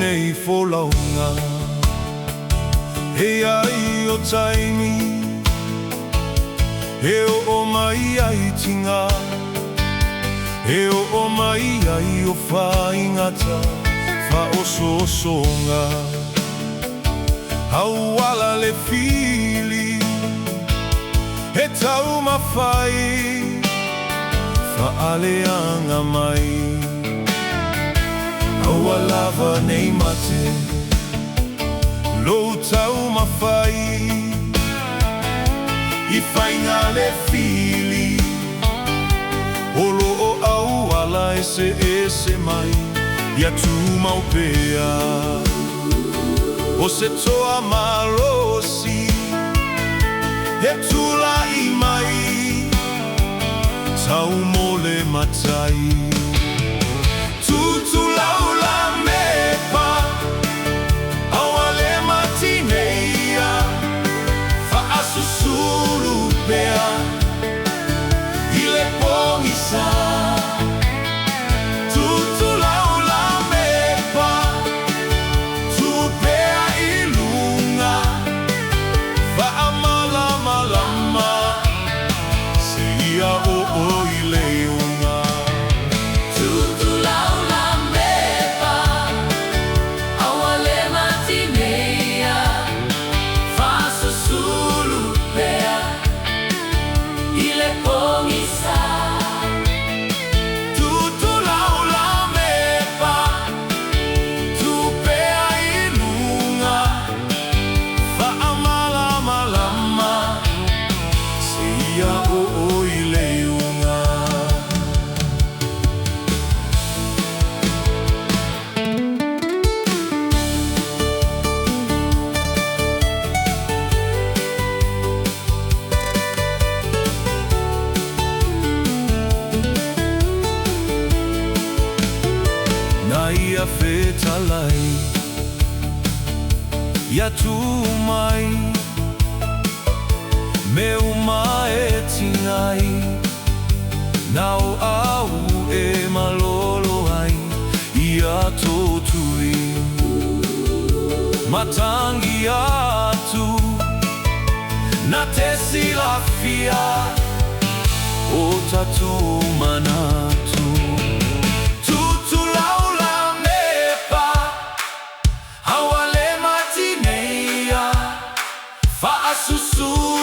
nei folaunga He ai o taimi He o mai ai tinga He o mai ai o whaingata Wha oso osonga Hauala le fili He tau mawhai Whaaleanga mai Haualava nei mate Lou tau mawhai I whainga le fili Olo o auala ese mai Ia tu maupea O se toa malosi He tula I mai Tau mole matai Tutu lau LAMEPA Auale matineia Whaasusuru pea I le pongisa Tutu lau LAMEPA Tu pea I lunga Whaamalamalama Se ia o I leunga Tutu lau LAMEPA Auale matineia Whaasusuru pea I le pongisa Tutu lau LAMEPA Tu pea I lunga Whaamalamalama Se ia o I leunga Na ia whetalai Ia tu mai Me uma e tingai Nau au e malolo ai Ia totui Matangi atu Na te silafia O tatu manatu Tutu lau LAMEPA Auale matineia Whaasusuru